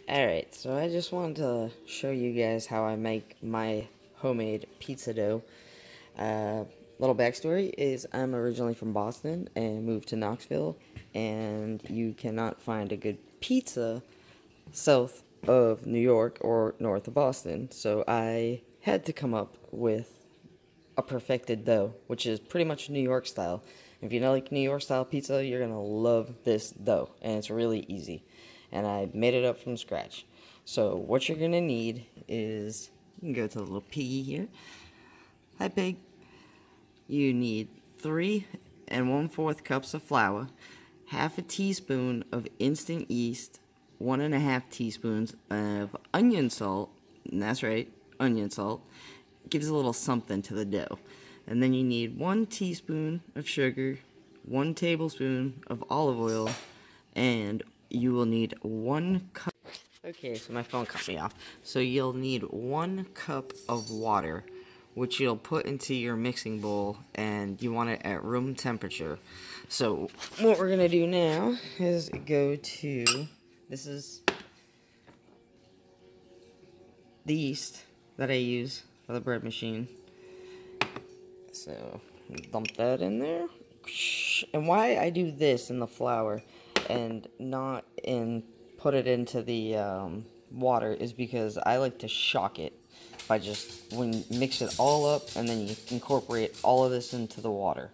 Alright, so I just wanted to show you guys how I make my homemade pizza dough. Little backstory is I'm originally from Boston and moved to Knoxville, and you cannot find a good pizza south of New York or north of Boston. So I had to come up with a perfected dough, which is pretty much New York style. If you like New York style pizza, you're gonna love this dough, and it's really easy. And I made it up from scratch. So what you're gonna need is, you can go to the little piggy here. Hi pig. You need 3 1/4 cups of flour, half a teaspoon of instant yeast, 1.5 teaspoons of onion salt, and that's right, onion salt. It gives a little something to the dough. And then you need 1 teaspoon of sugar, 1 tablespoon of olive oil, and you will need 1 cup. Okay, so my phone cut me off. So you'll need 1 cup of water, which you'll put into your mixing bowl, and you want it at room temperature. So what we're gonna do now is go to, this is the yeast that I use for the bread machine. So dump that in there. And why I do this in the flour and not put it into the water is because I like to shock it by just, when you mix it all up, and then you incorporate all of this into the water.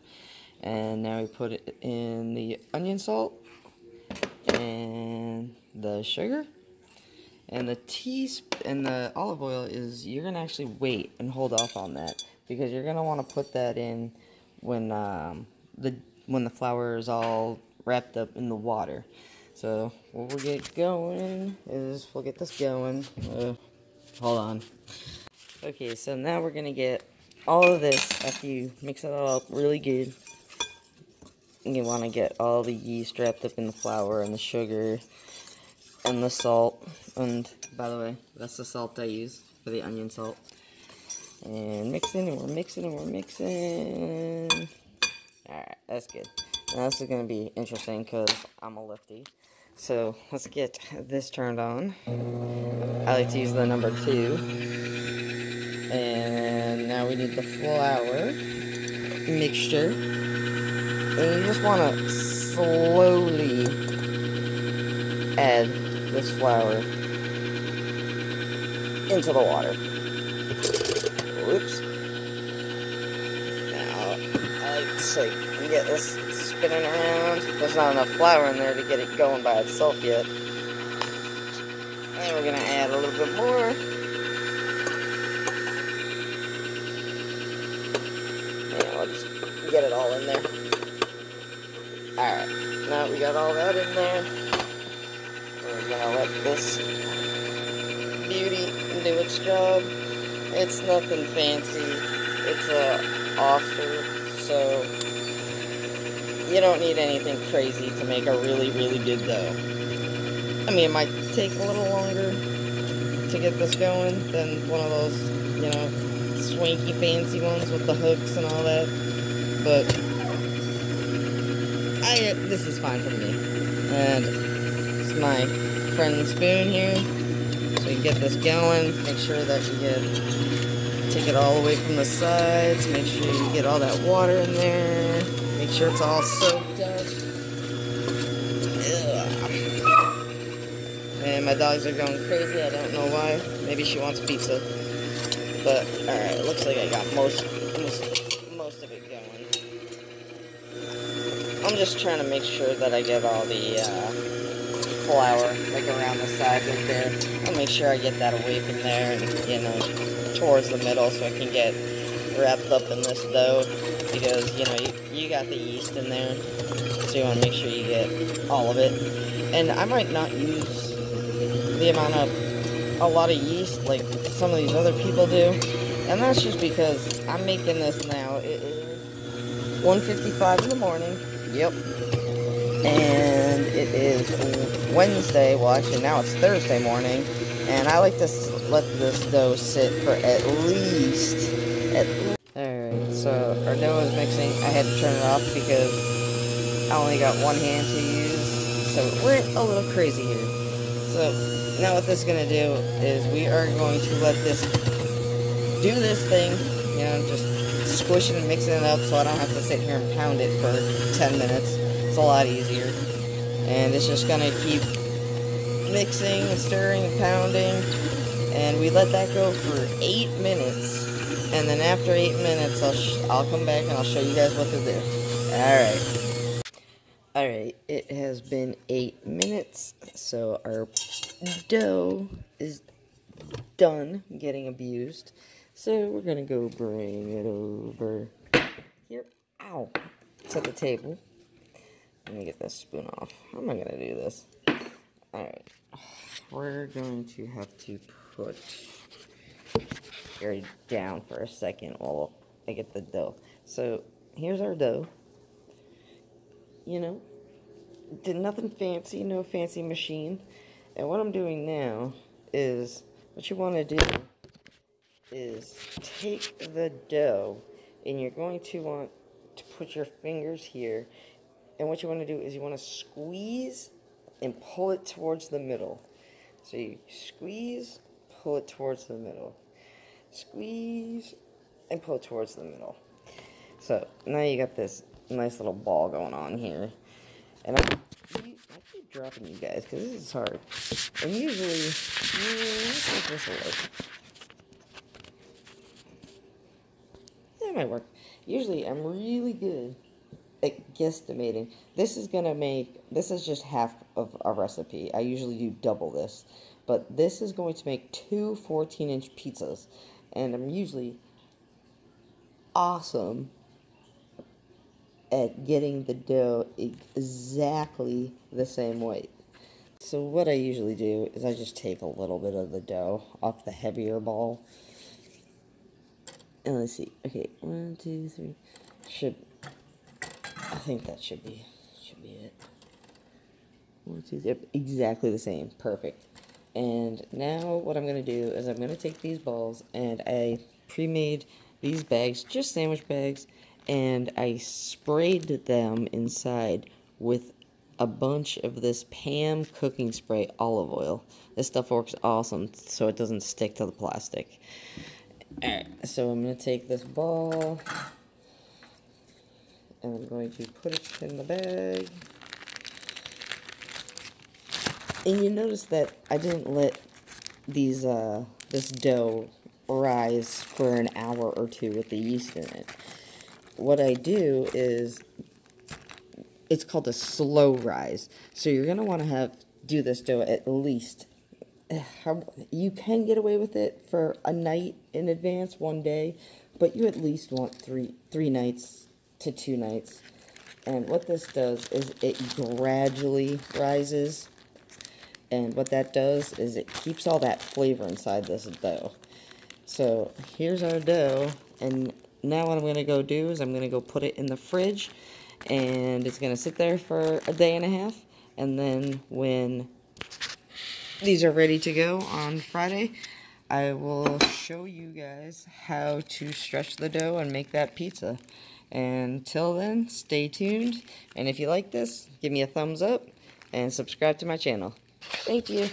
And now we put it in the onion salt and the sugar. And the olive oil is, you're gonna actually wait and hold off on that, because you're gonna want to put that in when the flour is all wrapped up in the water. So what we'll get going is, we'll get this going. Hold on. Okay, so now we're gonna get all of this. After you mix it all up really good, you want to get all the yeast wrapped up in the flour and the sugar and the salt. And by the way, that's the salt I use for the onion salt. And mixing, and we're mixing, and we're mixing. Alright, that's good. Now this is going to be interesting because I'm a lefty. So let's get this turned on. I like to use the number 2. And now we need the flour mixture. And you just want to slowly add this flour into the water. Whoops. Now, I like to say, get this spinning around. There's not enough flour in there to get it going by itself yet. And we're going to add a little bit more. And we'll just get it all in there. Alright, now we got all that in there. We're gonna let this beauty do its job. It's nothing fancy. It's a Oster, so you don't need anything crazy to make a really, really good dough. I mean, it might take a little longer to get this going than one of those, you know, swanky fancy ones with the hooks and all that, but this is fine for me. And it's my friend spoon here. So you get this going. Make sure that you take it all away from the sides. Make sure you get all that water in there. Make sure it's all soaked up. Ugh. And my dogs are going crazy. I don't know why. Maybe she wants pizza. But alright, it looks like I got most of it going. I'm just trying to make sure that I get all the flour, like around the sides right there. I'll make sure I get that away from there and, you know, towards the middle so I can get wrapped up in this dough. Because, you know, you got the yeast in there, so you want to make sure you get all of it. And I might not use the amount of, a lot of yeast like some of these other people do. And that's just because I'm making this now. It is 1:55 in the morning. Yep. And it is Wednesday, well actually now it's Thursday morning, and I like to let this dough sit for at least. Alright, so our dough is mixing. I had to turn it off because I only got one hand to use, so we're a little crazy here. So now what this is going to do is we are going to let this do this thing, you know, just squishing and mixing it up so I don't have to sit here and pound it for 10 minutes. It's a lot easier. And it's just going to keep mixing and stirring and pounding. And we let that go for 8 minutes. And then after 8 minutes, I'll come back and I'll show you guys what to do. Alright. Alright, it has been 8 minutes. So our dough is done getting abused. So we're going to go bring it over here. Ow. It's at the table. Let me get this spoon off. How am I going to do this? Alright. We're going to have to put it down for a second while I get the dough. So here's our dough. You know, did nothing fancy, no fancy machine. And what I'm doing now is, what you want to do is take the dough, and you're going to want to put your fingers here, and what you want to do is you want to squeeze and pull it towards the middle. So you squeeze, pull it towards the middle. Squeeze and pull it towards the middle. So now you got this nice little ball going on here. And I keep dropping you guys because this is hard. And usually, let's make this work. That might work. Usually I'm really good at guesstimating. This is just half of a recipe. I usually do double this. But this is going to make 2 14-inch pizzas. And I'm usually awesome at getting the dough exactly the same weight. So what I usually do is I just take a little bit of the dough off the heavier ball. And let's see. Okay, 1, 2, 3. I think that should be it. 1, 2, 3. Exactly the same. Perfect. And now what I'm going to do is I'm going to take these balls, and I pre-made these bags, just sandwich bags, and I sprayed them inside with a bunch of this Pam cooking spray olive oil. This stuff works awesome so it doesn't stick to the plastic. Alright, so I'm going to take this ball, and I'm going to put it in the bag. And you notice that I didn't let this dough rise for an hour or two with the yeast in it. What I do is, it's called a slow rise. So you're going to want to do this dough at least, you can get away with it for a night in advance, one day, but you at least want three nights to 2 nights. And what this does is it gradually rises. And what that does is it keeps all that flavor inside this dough. So here's our dough, and now what I'm going to go do is I'm going to go put it in the fridge, and it's going to sit there for a day and a half, and then when these are ready to go on Friday, I will show you guys how to stretch the dough and make that pizza. And till then, stay tuned, and if you like this, give me a thumbs up and subscribe to my channel. Thank you.